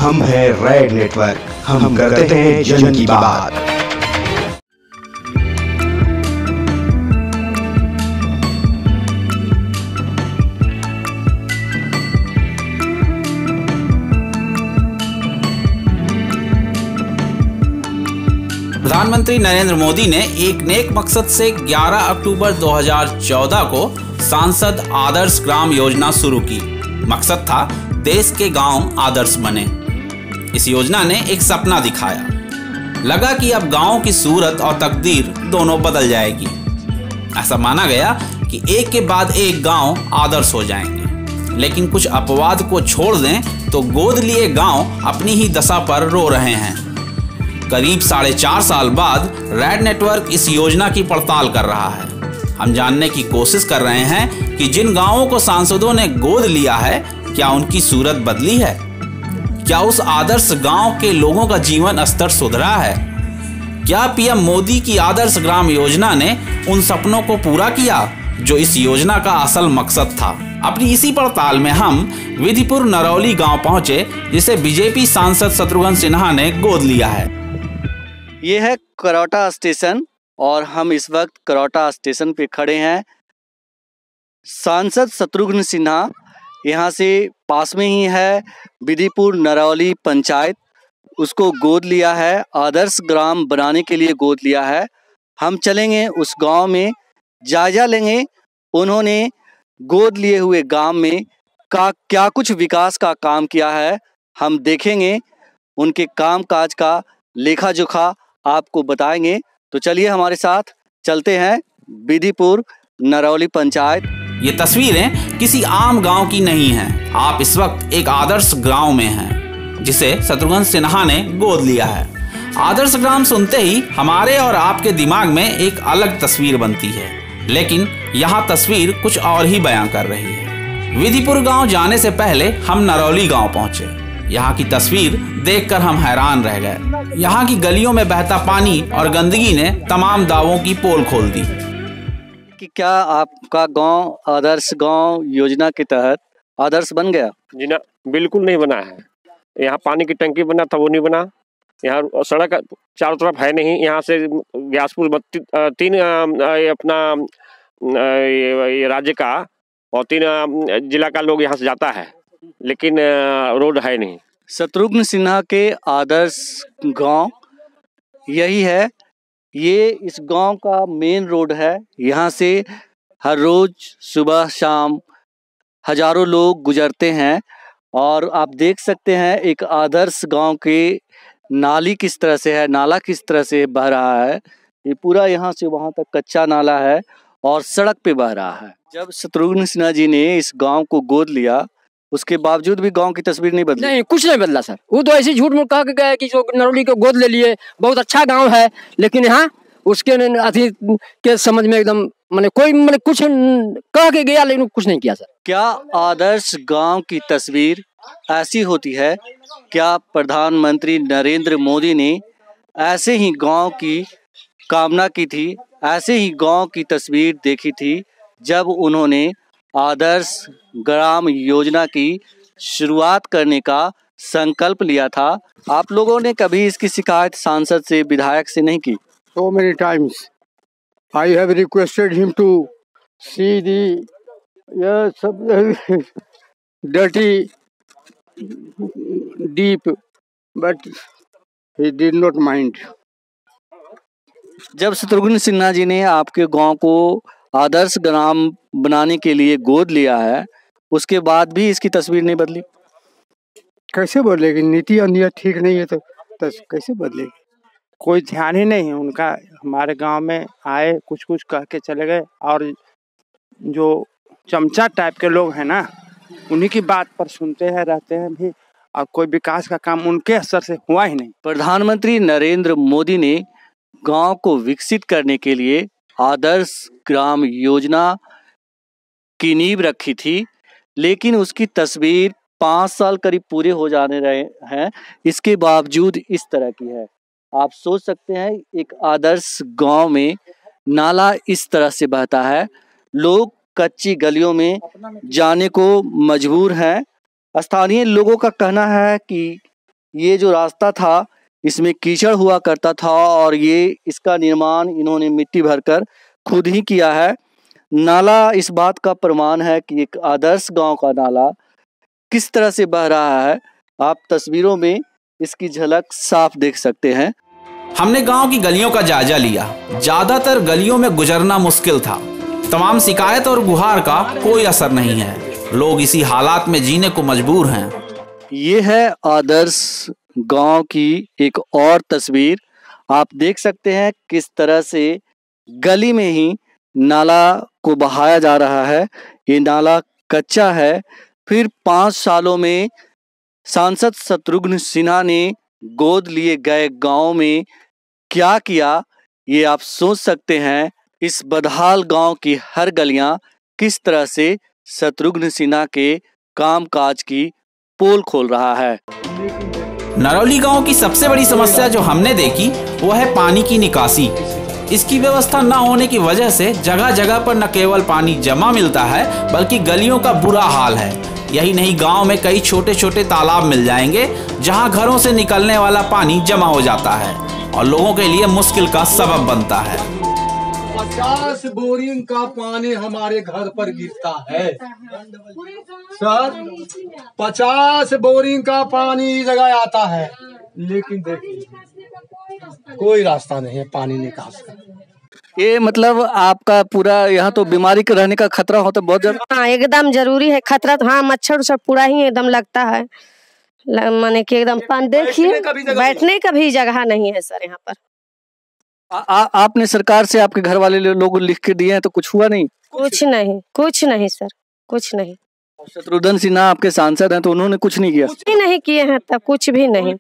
हम हैं red network, हम करते हैं जन की बात। प्रधानमंत्री नरेंद्र मोदी ने एक नेक मकसद से 11 अक्टूबर 2014 को सांसद आदर्श ग्राम योजना शुरू की। मकसद था देश के गांव आदर्श बने। इस योजना ने एक सपना दिखाया। लगा कि अब गांव की सूरत और तकदीर दोनों बदल जाएगी। ऐसा माना गया कि एक के बाद एक गांव आदर्श हो जाएंगे। लेकिन कुछ अपवाद को छोड़ दें तो गोद लिए गांव अपनी ही दशा पर रो रहे हैं। करीब 4.5 साल बाद रेड नेटवर्क इस योजना की पड़ताल कर रहा है। हम जानने की कोशिश कर रहे हैं कि जिन गांवों को सांसदों ने गोद लिया है, क्या उनकी सूरत बदली है? क्या उस आदर्श गांव के लोगों का जीवन स्तर सुधरा है? क्या पीएम मोदी की आदर्श ग्राम योजना ने उन सपनों को पूरा किया जो इस योजना का असल मकसद था? अपनी इसी पड़ताल में हम विधिपुर नरौली गांव पहुंचे, जिसे बीजेपी सांसद शत्रुघ्न सिन्हा ने गोद लिया है। ये है करौटा स्टेशन और हम इस वक्त करौटा स्टेशन पे खड़े हैं। सांसद शत्रुघ्न सिन्हा, यहाँ से पास में ही है विधिपुर नरौली पंचायत, उसको गोद लिया है, आदर्श ग्राम बनाने के लिए गोद लिया है। हम चलेंगे उस गांव में, जायजा लेंगे उन्होंने गोद लिए हुए गांव में क्या कुछ विकास का काम किया है। हम देखेंगे उनके कामकाज का लेखा जोखा आपको बताएंगे। तो चलिए हमारे साथ चलते हैं विधिपुर नरौली पंचायत। ये तस्वीरें किसी आम गांव की नहीं हैं। आप इस वक्त एक आदर्श गांव में हैं, जिसे शत्रुघ्न सिन्हा ने गोद लिया है। आदर्श ग्राम सुनते ही हमारे और आपके दिमाग में एक अलग तस्वीर बनती है, लेकिन यहाँ तस्वीर कुछ और ही बयां कर रही है। विधिपुर गांव जाने से पहले हम नरौली गांव पहुंचे। यहाँ की तस्वीर देखकर हम हैरान रह गए। यहाँ की गलियों में बहता पानी और गंदगी ने तमाम दावों की पोल खोल दी। कि क्या आपका गांव आदर्श गांव योजना के तहत आदर्श बन गया? जी ना, बिल्कुल नहीं बना है। यहाँ पानी की टंकी बना था, वो नहीं बना। यहाँ सड़क चारों तरफ है नहीं। यहाँ से ग्यासपुर 3 अपना ये राज्य का और 3 जिला का लोग यहाँ से जाता है, लेकिन रोड है नहीं। शत्रुघ्न सिन्हा के आदर्श गांव यही है। ये इस गांव का मेन रोड है। यहाँ से हर रोज सुबह शाम हजारों लोग गुजरते हैं और आप देख सकते हैं एक आदर्श गांव के नाली किस तरह से है, नाला किस तरह से बह रहा है। ये पूरा यहाँ से वहाँ तक कच्चा नाला है और सड़क पे बह रहा है। जब शत्रुघ्न सिन्हा जी ने इस गांव को गोद लिया, उसके बावजूद भी गांव की तस्वीर नहीं बदली। नहीं, कुछ नहीं बदला सर। वो तो ऐसे झूठ मूठ कह के गए कि जो नरौली को गोद ले लिए, बहुत अच्छा गांव है, लेकिन यहाँ उसके अथी के समझ में एकदम कोई कुछ कह के गया, लेकिन कुछ नहीं किया सर। क्या आदर्श गांव की तस्वीर ऐसी होती है? क्या प्रधानमंत्री नरेंद्र मोदी ने ऐसे ही गांव की कामना की थी, ऐसे ही गांव की तस्वीर देखी थी जब उन्होंने आदर्श ग्राम योजना की शुरुआत करने का संकल्प लिया था? आप लोगों ने कभी इसकी शिकायत सांसद से, विधायक से नहीं की? So many times I have requested him to see the dirty deep, but he did not mind. जब शत्रुघ्न सिन्हा जी ने आपके गांव को आदर्श ग्राम बनाने के लिए गोद लिया है, उसके बाद भी इसकी तस्वीर नहीं बदली? कैसे बदलेगी? नीति अन्य ठीक नहीं है तो कैसे बदलेगी? कोई ध्यान ही नहीं है उनका। हमारे गांव में आए, कुछ कुछ कह के चले गए, और जो चमचा टाइप के लोग हैं ना, उन्हीं की बात पर सुनते हैं, रहते हैं भी, और कोई विकास का काम उनके असर से हुआ ही नहीं। प्रधानमंत्री नरेंद्र मोदी ने गांव को विकसित करने के लिए आदर्श ग्राम योजना की नींव रखी थी, लेकिन उसकी तस्वीर 5 साल करीब पूरे हो जाने रहे हैं, इसके बावजूद इस तरह की है। आप सोच सकते हैं एक आदर्श गांव में नाला इस तरह से बहता है, लोग कच्ची गलियों में जाने को मजबूर हैं। स्थानीय लोगों का कहना है कि ये जो रास्ता था इसमें कीचड़ हुआ करता था और ये इसका निर्माण इन्होंने मिट्टी भरकर खुद ही किया है। नाला इस बात का प्रमाण है कि एक आदर्श गांव का नाला किस तरह से बह रहा है। आप तस्वीरों में इसकी झलक साफ देख सकते हैं। हमने गांव की गलियों का जायजा लिया। ज्यादातर गलियों में गुजरना मुश्किल था। तमाम शिकायत और गुहार का कोई असर नहीं है। लोग इसी हालात में जीने को मजबूर हैं। ये है आदर्श गांव की एक और तस्वीर। आप देख सकते हैं किस तरह से गली में ही नाला को बहाया जा रहा है। ये नाला कच्चा है। फिर 5 सालों में सांसद शत्रुघ्न सिन्हा ने गोद लिए गए गांव में क्या किया, ये आप सोच सकते हैं। इस बदहाल गांव की हर गलियां किस तरह से शत्रुघ्न सिन्हा के कामकाज की पोल खोल रहा है। नरौली गांव की सबसे बड़ी समस्या जो हमने देखी वो है पानी की निकासी। इसकी व्यवस्था न होने की वजह से जगह जगह पर न केवल पानी जमा मिलता है बल्कि गलियों का बुरा हाल है। यही नहीं, गांव में कई छोटे छोटे तालाब मिल जाएंगे जहां घरों से निकलने वाला पानी जमा हो जाता है और लोगों के लिए मुश्किल का सबब बनता है। 50 बोरिंग का पानी हमारे घर पर गिरता है सर। 50 बोरिंग का पानी इस जगह आता है, लेकिन देखिए कोई रास्ता नहीं है पानी निकास का। ये मतलब आपका पूरा यहाँ तो बीमारी के रहने का खतरा होता है बहुत ज्यादा। हाँ एकदम जरूरी है खतरा तो। हाँ मच्छर उच्छर पूरा ही एकदम लगता है। माने कि एकदम पानी देखिए बैठने का भी जगह नहीं है सर यहाँ पर। आपने सरकार से आपके घर वाले लोग लिख के दिए हैं तो कुछ हुआ नहीं? कुछ नहीं सर, कुछ नहीं। शत्रुघ्न सिन्हा आपके सांसद हैं तो उन्होंने कुछ नहीं किया? कुछ भी नहीं किए हैं तब, कुछ भी नहीं।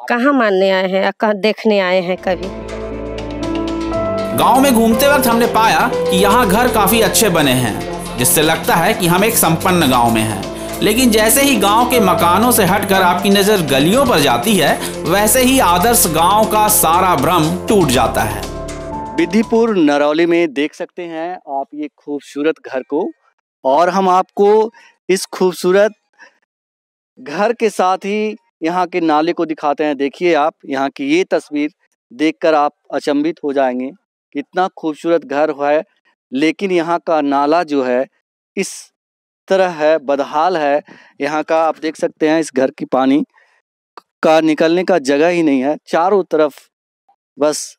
कहाँ मानने आए हैं, कहाँ देखने आए हैं कभी। गांव में घूमते वक्त हमने पाया कि यहाँ घर काफी अच्छे बने हैं, जिससे लगता है कि हम एक संपन्न गांव में हैं। लेकिन जैसे ही गांव के मकानों से हटकर आपकी नजर गलियों पर जाती है, वैसे ही आदर्श गांव का सारा भ्रम टूट जाता है। बिद्दीपुर नरौली में देख सकते हैं आप ये खूबसूरत घर को, और हम आपको इस खूबसूरत घर के साथ ही यहाँ के नाले को दिखाते हैं। देखिए आप यहाँ की ये तस्वीर देखकर आप अचंभित हो जाएंगे। कितना खूबसूरत घर है, लेकिन यहाँ का नाला जो है इस तरह है, बदहाल है। यहाँ का आप देख सकते हैं इस घर की पानी का निकलने का जगह ही नहीं है। चारों तरफ बस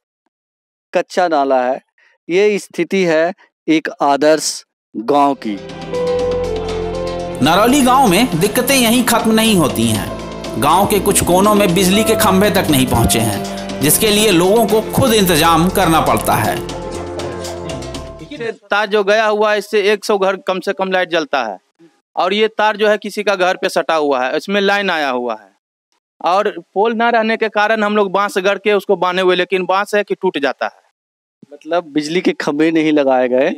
कच्चा नाला है। ये स्थिति है एक आदर्श गांव की। नरौली गांव में दिक्कतें यहीं खत्म नहीं होती हैं। गांव के कुछ कोनों में बिजली के खंभे तक नहीं पहुंचे हैं, जिसके लिए लोगों को खुद इंतजाम करना पड़ता है। तार जो गया हुआ है इससे 100 घर कम से कम लाइट जलता है, और ये तार जो है किसी का घर पे सटा हुआ है, इसमें लाइन आया हुआ है। और पोल ना रहने के कारण हम लोग बांस गढ़ के उसको बांधे हुए, लेकिन बांस है कि टूट जाता है। मतलब बिजली के खंभे नहीं लगाए गए।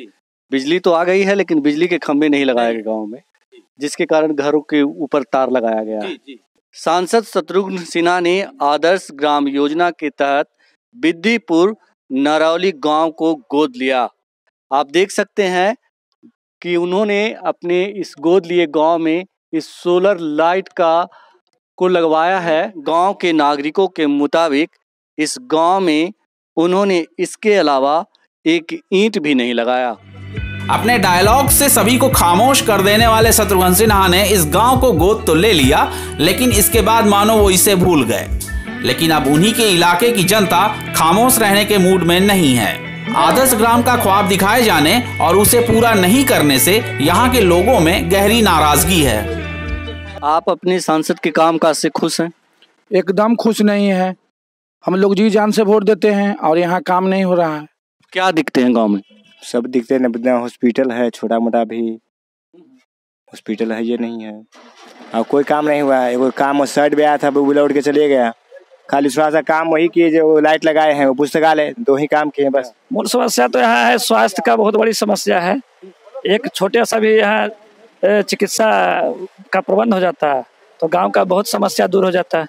बिजली तो आ गई है लेकिन बिजली के खंभे नहीं लगाए गए गाँव में, जिसके कारण घरों के ऊपर तार लगाया गया है। सांसद शत्रुघ्न सिन्हा ने आदर्श ग्राम योजना के तहत बिद्दीपुर नरौली गांव को गोद लिया। आप देख सकते हैं कि उन्होंने अपने इस गोद लिए गांव में इस सोलर लाइट को लगवाया है। गांव के नागरिकों के मुताबिक इस गांव में उन्होंने इसके अलावा एक ईंट भी नहीं लगाया। अपने डायलॉग से सभी को खामोश कर देने वाले शत्रुघ्न सिन्हा ने इस गांव को गोद तो ले लिया, लेकिन इसके बाद मानो वो इसे भूल गए। लेकिन अब उन्हीं के इलाके की जनता खामोश रहने के मूड में नहीं है। आदर्श ग्राम का ख्वाब दिखाए जाने और उसे पूरा नहीं करने से यहाँ के लोगों में गहरी नाराजगी है। आप अपने सांसद के कामकाज से खुश हैं? एकदम खुश नहीं है। हम लोग जी जान से वोट देते हैं और यहाँ काम नहीं हो रहा है। क्या दिखते हैं गांव में? सब दिखते हैं। हॉस्पिटल है, छोटा मोटा भी हॉस्पिटल है, ये नहीं है। और कोई काम नहीं हुआ है। वो काम साइड में आया था, वो उड़ के चले गया। खाली थोड़ा सा काम वही किए जो लाइट लगाए हैं, वो पुस्तकालय, 2 ही काम किए बस। मूल समस्या तो यहाँ है, स्वास्थ्य का बहुत बड़ी समस्या है। एक छोटे सा भी यहाँ चिकित्सा का प्रबंध हो जाता है तो गांव का बहुत समस्या दूर हो जाता है।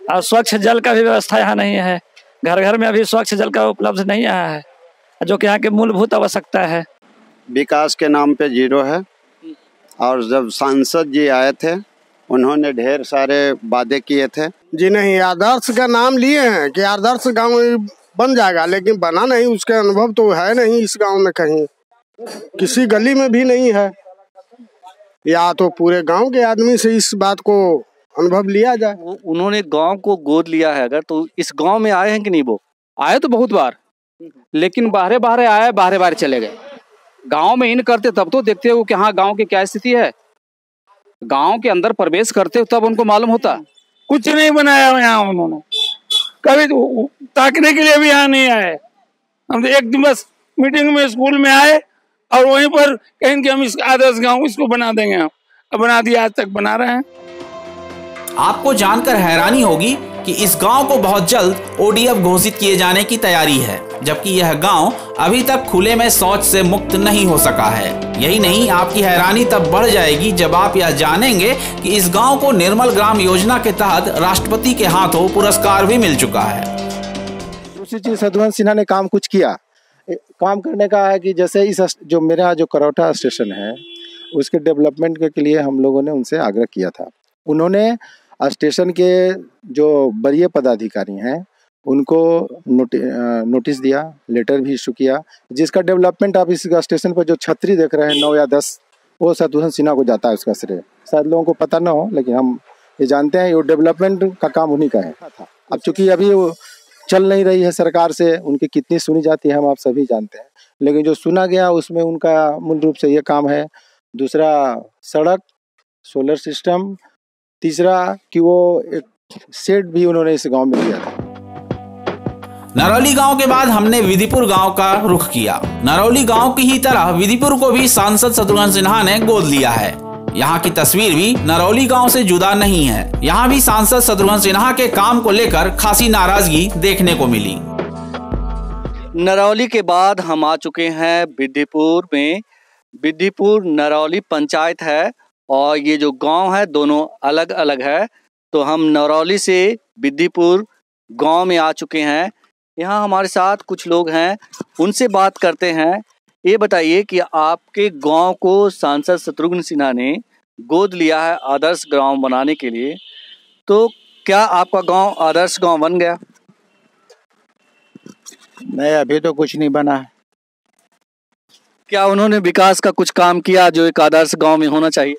और स्वच्छ जल का भी व्यवस्था यहाँ नहीं है। घर घर में अभी स्वच्छ जल का उपलब्ध नहीं आया है, जो कि यहाँ की मूलभूत आवश्यकता है। विकास के नाम पे 0 है। और जब सांसद जी आए थे उन्होंने ढेर सारे वादे किए थे। जी नहीं, आदर्श का नाम लिए हैं कि आदर्श गांव बन जाएगा, लेकिन बना नहीं। उसका अनुभव तो है नहीं इस गांव में, कहीं किसी गली में भी नहीं है। या तो पूरे गांव के आदमी से इस बात को अनुभव लिया जाए। उन्होंने गांव को गोद लिया है, अगर तो इस गांव में आए हैं कि नहीं? वो आए तो बहुत बार, लेकिन बाहरे बाहरे आए, बाहरे बाहरे चले गए। गांव में इन करते तब तो देखते हो कि हाँ गांव की क्या स्थिति है। गांव के अंदर प्रवेश करते हो तब उनको मालूम होता। कुछ नहीं बनाया यहाँ उन्होंने, कभी ताकने के लिए भी यहाँ नहीं आए। हम तो एक दिन बस मीटिंग में स्कूल में आए और वहीं पर कहें कि हम इस आदर्श गांव इसको बना देंगे। हम बना दिया, आज तक बना रहे हैं। आपको जानकर हैरानी होगी कि इस गांव को बहुत जल्द ओडीएफ घोषित किए जाने की तैयारी है, जबकि यह गांव अभी तक खुले में शौच से मुक्त नहीं हो सका है। यही नहीं, आपकी हैरानी तब बढ़ जाएगी जब आप यह जानेंगे कि इस गांव को निर्मल ग्राम योजना के तहत राष्ट्रपति के हाथों पुरस्कार भी मिल चुका है। दूसरी चीज, शत्रुघ्न सिन्हा ने काम कुछ किया। काम करने का है कि जैसे इस जो मेरा जो करौटा स्टेशन है उसके डेवलपमेंट के लिए हम लोगों ने उनसे आग्रह किया था। उन्होंने स्टेशन के जो वरीय पदाधिकारी हैं उनको नोटिस दिया, लेटर भी इशू किया, जिसका डेवलपमेंट आप इस स्टेशन पर जो छतरी देख रहे हैं 9 या 10, वो शत्रुघ्न सिन्हा को जाता है उसका श्रेय। शायद लोगों को पता ना हो, लेकिन हम ये जानते हैं ये डेवलपमेंट का काम उन्हीं का है। अब चूंकि अभी वो चल नहीं रही है सरकार से, उनकी कितनी सुनी जाती है हम आप सभी जानते हैं, लेकिन जो सुना गया उसमें उनका मूल रूप से ये काम है। दूसरा, सड़क, सोलर सिस्टम। तीसरा कि वो एक शेड भी उन्होंने इस गांव में दिया था। नरौली गांव के बाद हमने विधिपुर गांव का रुख किया। नरौली गांव की ही तरह विधिपुर को भी सांसद शत्रुघ्न सिन्हा ने गोद लिया है। यहाँ की तस्वीर भी नरौली गांव से जुदा नहीं है। यहाँ भी सांसद शत्रुघ्न सिन्हा के काम को लेकर खासी नाराजगी देखने को मिली। नरौली के बाद हम आ चुके हैं विधिपुर में। विधिपुर नरौली पंचायत है और ये जो गांव है दोनों अलग अलग है। तो हम नरौली से विधिपुर गांव में आ चुके हैं। यहाँ हमारे साथ कुछ लोग हैं, उनसे बात करते हैं। ये बताइए कि आपके गांव को सांसद शत्रुघ्न सिन्हा ने गोद लिया है आदर्श गांव बनाने के लिए, तो क्या आपका गांव आदर्श गांव बन गया? नहीं, अभी तो कुछ नहीं बना है। क्या उन्होंने विकास का कुछ काम किया जो एक आदर्श गांव में होना चाहिए?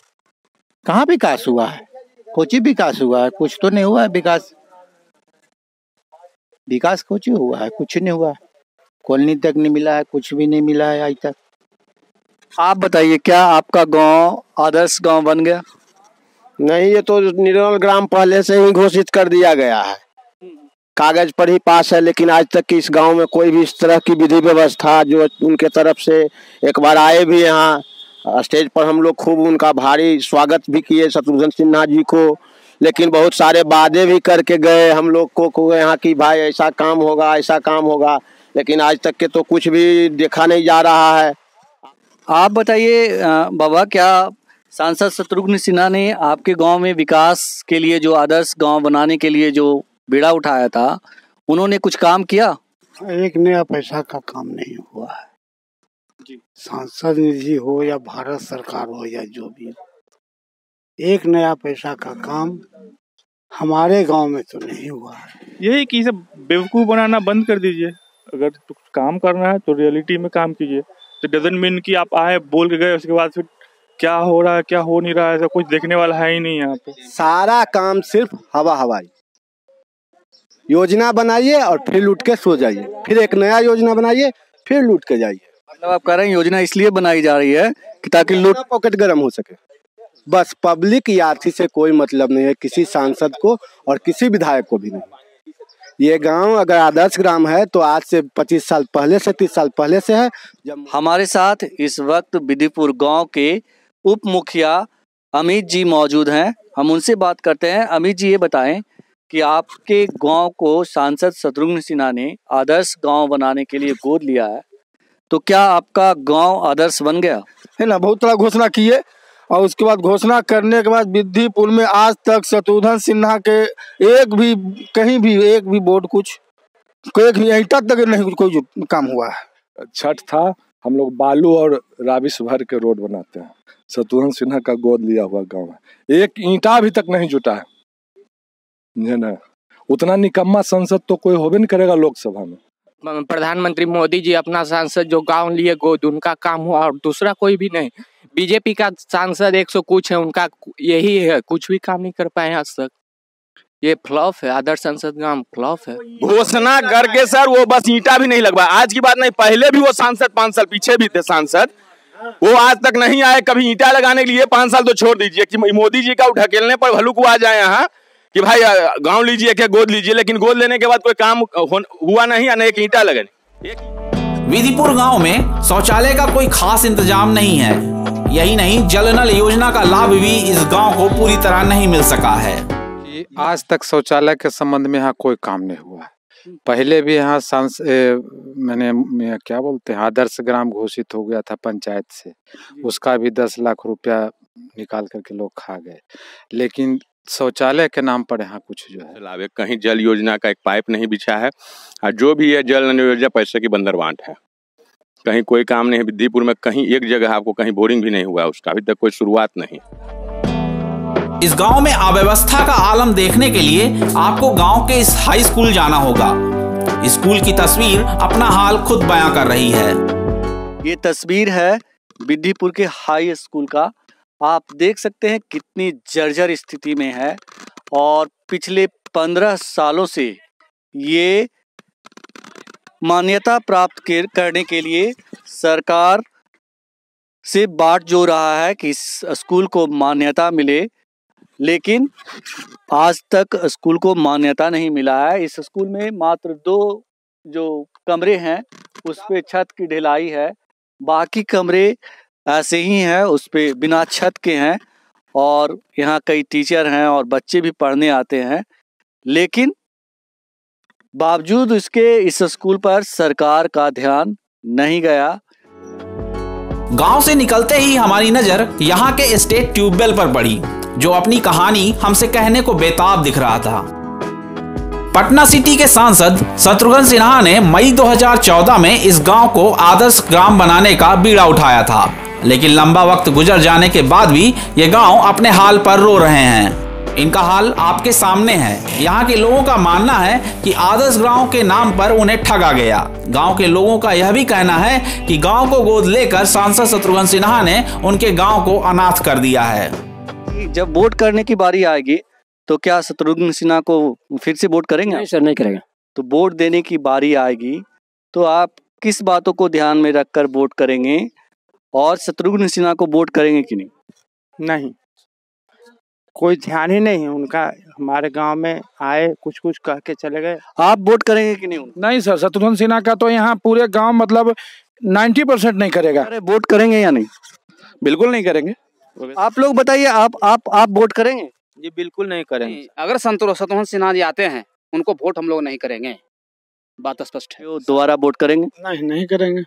कहाँ विकास हुआ है? कुछ ही विकास हुआ है? कुछ तो नहीं हुआ है विकास। विकास कुछ ही हुआ है? कुछ नहीं हुआ है। कॉलोनी तक नहीं मिला है, कुछ भी नहीं मिला है आज तक। आप बताइए, क्या आपका गांव आदर्श गांव बन गया? नहीं, ये तो निर्मल ग्राम पहले से ही घोषित कर दिया गया है, कागज पर ही पास है, लेकिन आज तक इस गांव में कोई भी इस तरह की विधि व्यवस्था जो उनके तरफ से एक बार आए भी यहाँ स्टेज पर, हम लोग खूब उनका भारी स्वागत भी किए शत्रुघ्न सिन्हा जी को, लेकिन बहुत सारे वादे भी करके गए हम लोग को यहाँ की भाई ऐसा काम होगा, ऐसा काम होगा, लेकिन आज तक के तो कुछ भी देखा नहीं जा रहा है। आप बताइए बाबा, क्या सांसद शत्रुघ्न सिन्हा ने आपके गांव में विकास के लिए, जो आदर्श गांव बनाने के लिए जो बीड़ा उठाया था, उन्होंने कुछ काम किया? एक नया पैसा का काम नहीं हुआ है जी। सांसद निधि हो या भारत सरकार हो या जो भी, एक नया पैसा का काम हमारे गांव में तो नहीं हुआ है। यही कि सब बेवकूफ बनाना बंद कर दीजिए। अगर तो काम करना है तो रियलिटी में काम कीजिए। तो डजंट मीन कि आप आए बोल के गए, उसके बाद फिर क्या हो रहा है क्या हो नहीं रहा है सब कुछ देखने वाला है ही नहीं। यहाँ पे सारा काम सिर्फ हवा हवाई। योजना बनाइए और फिर लूट के सो जाइए, फिर एक नया योजना बनाइए, फिर लूट के जाइए। मतलब आप कह रहे हैं योजना इसलिए बनाई जा रही है कि ताकि लूट पॉकेट गर्म हो सके। बस पब्लिक यात्री से कोई मतलब नहीं है, किसी सांसद को और किसी विधायक को भी नहीं। ये गांव अगर आदर्श ग्राम है तो आज से 25 साल पहले से 30 साल पहले से है। जब हमारे साथ इस वक्त विधिपुर गांव के उप मुखिया अमित जी मौजूद हैं, हम उनसे बात करते हैं। अमित जी, ये बताएं कि आपके गांव को सांसद शत्रुघ्न सिन्हा ने आदर्श गांव बनाने के लिए गोद लिया है, तो क्या आपका गांव आदर्श बन गया है ना? बहुत तरह घोषणा किए और उसके बाद घोषणा करने के बाद विधिपुर में आज तक शत्रुघ्न सिन्हा के एक भी कहीं भी एक भी बोर्ड कुछ एक भी ईंटा तक नहीं कोई काम हुआ है। छठ था, हम लोग बालू और राबिश भर के रोड बनाते हैं। शत्रुघ्न सिन्हा का गोद लिया हुआ गांव है, एक ईंटा अभी तक नहीं जुटा है ना। उतना निकम्मा सांसद तो कोई होबे नहीं करेगा लोकसभा में। प्रधानमंत्री मोदी जी अपना सांसद जो गांव लिए गोद, उनका काम हुआ और दूसरा कोई भी नहीं। बीजेपी का सांसद 100 कुछ है, उनका यही है, कुछ भी काम नहीं कर पाए आज तक। ये फ्लॉप है, आदर्श संसद गांव फ्लॉप है। घोषणा करके सर वो बस ईंटा भी नहीं लगवाया। आज की बात नहीं, पहले भी वो सांसद 5 साल पीछे भी थे सांसद, वो आज तक नहीं आए कभी ईंटा लगाने के लिए। 5 साल तो छोड़ दीजिए कि मोदी जी का ढकेलने पर भलुक आ जाए यहाँ कि भाई गांव लीजिए क्या गोद लीजिए, लेकिन गोद लेने के बाद कोई काम हुआ नहीं या एक ईंटा लगे। विधिपुर गांव में शौचालय का कोई खास इंतजाम नहीं है। यही नहीं, जल नल योजना का लाभ भी इस गांव को पूरी तरह नहीं मिल सका है। आज तक शौचालय के संबंध में यहाँ कोई काम नहीं हुआ है। पहले भी यहाँ मैंने क्या बोलते हैं आदर्श ग्राम घोषित हो गया था पंचायत से, उसका भी 10 लाख रुपया निकाल करके लोग खा गए, लेकिन शौचालय के नाम पर यहाँ कुछ जो है लाभ, कहीं जल योजना का एक पाइप नहीं बिछा है और जो भी है जल योजना पैसे की बंदर बांट है। कहीं कोई काम नहीं है। विधिपुर में कहीं एक जगह आपको कहीं बोरिंग भी नहीं हुआ, उसका अभी तक कोई शुरुआत नहीं। इस गांव में अव्यवस्था का आलम देखने के लिए आपको गांव के इस हाई स्कूल जाना होगा। स्कूल की तस्वीर अपना हाल खुद बयां कर रही है। ये तस्वीर है विधिपुर के हाई स्कूल का। आप देख सकते हैं कितनी जर्जर स्थिति में है और पिछले 15 सालों से ये मान्यता प्राप्त करने के लिए सरकार से बाट जो रहा है कि इस स्कूल को मान्यता मिले, लेकिन आज तक स्कूल को मान्यता नहीं मिला है। इस स्कूल में मात्र 2 जो कमरे हैं उस पे छत की ढलाई है, बाकी कमरे ऐसे ही हैं, उस पे बिना छत के हैं और यहाँ कई टीचर हैं और बच्चे भी पढ़ने आते हैं, लेकिन बावजूद इसके इस स्कूल पर सरकार का ध्यान नहीं गया। गांव से निकलते ही हमारी नजर यहाँ के स्टेट ट्यूबवेल पर पड़ी, जो अपनी कहानी हमसे कहने को बेताब दिख रहा था। पटना सिटी के सांसद शत्रुघ्न सिन्हा ने मई 2014 में इस गांव को आदर्श ग्राम बनाने का बीड़ा उठाया था, लेकिन लंबा वक्त गुजर जाने के बाद भी ये गांव अपने हाल पर रो रहे हैं। इनका हाल आपके सामने है। यहाँ के लोगों का मानना है कि आदर्श गांव के नाम पर उन्हें ठगा गया। गांव के लोगों का यह भी कहना है कि गांव को गोद लेकर सांसद शत्रुघ्न सिन्हा ने उनके गांव को अनाथ कर दिया है। जब वोट करने की बारी आएगी तो क्या शत्रुघ्न सिन्हा को फिर से वोट करेंगे? नहीं सर, नहीं करेंगे। तो वोट देने की बारी आएगी तो आप किस बातों को ध्यान में रखकर वोट करेंगे और शत्रुघ्न सिन्हा को वोट करेंगे कि नहीं? नहीं, कोई ध्यान ही नहीं है उनका। हमारे गांव में आए, कुछ कुछ कह के चले गए। आप वोट करेंगे कि नहीं? नहीं सर, शत्रुघ्न सिन्हा का तो यहाँ पूरे गांव मतलब 90% नहीं करेगा। अरे वोट करेंगे या नहीं? बिल्कुल नहीं करेंगे। आप लोग बताइए, आप वोट करेंगे? जी बिल्कुल नहीं करेंगे। अगर शत्रुघ्न सिन्हा जी आते हैं उनको वोट हम लोग नहीं करेंगे, बात स्पष्ट है। दोबारा वोट करेंगे? नहीं करेंगे,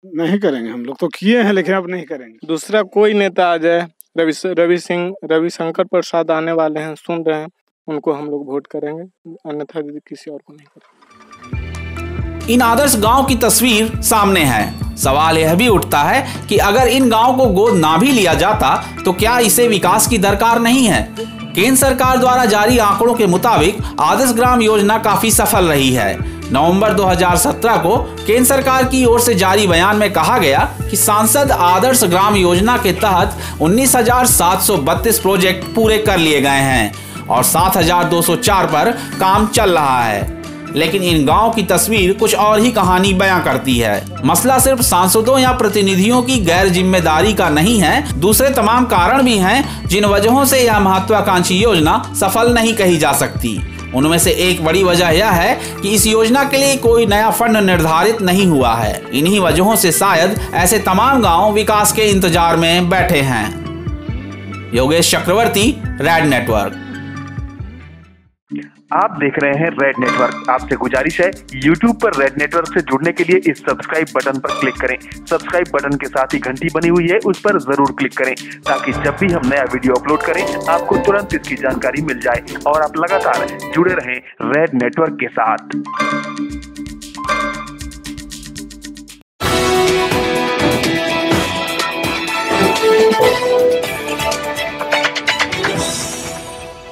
नहीं करेंगे। हम लोग तो किए हैं लेकिन अब नहीं करेंगे। दूसरा कोई नेता आ जाए, रविशंकर प्रसाद आने वाले हैं, सुन रहे हैं, उनको हम लोग वोट करेंगे, अन्यथा किसी और को नहीं करेंगे। इन आदर्श गांव की तस्वीर सामने है। सवाल यह भी उठता है कि अगर इन गांव को गोद ना भी लिया जाता तो क्या इसे विकास की दरकार नहीं है? केंद्र सरकार द्वारा जारी आंकड़ों के मुताबिक आदर्श ग्राम योजना काफी सफल रही है। नवंबर 2017 को केंद्र सरकार की ओर से जारी बयान में कहा गया कि सांसद आदर्श ग्राम योजना के तहत 19,732 प्रोजेक्ट पूरे कर लिए गए हैं और 7,204 पर काम चल रहा है। लेकिन इन गांव की तस्वीर कुछ और ही कहानी बयां करती है। मसला सिर्फ सांसदों या प्रतिनिधियों की गैर जिम्मेदारी का नहीं है, दूसरे तमाम कारण भी हैं जिन वजहों से यह महत्वाकांक्षी योजना सफल नहीं कही जा सकती। उनमें से एक बड़ी वजह यह है कि इस योजना के लिए कोई नया फंड निर्धारित नहीं हुआ है। इन्हीं वजहों से शायद ऐसे तमाम गांव विकास के इंतजार में बैठे हैं। योगेश चक्रवर्ती, रेड नेटवर्क। आप देख रहे हैं रेड नेटवर्क। आपसे गुजारिश है, YouTube पर रेड नेटवर्क से जुड़ने के लिए इस सब्सक्राइब बटन पर क्लिक करें। सब्सक्राइब बटन के साथ ही घंटी बनी हुई है, उस पर जरूर क्लिक करें ताकि जब भी हम नया वीडियो अपलोड करें आपको तुरंत इसकी जानकारी मिल जाए और आप लगातार जुड़े रहें रेड नेटवर्क के साथ। है।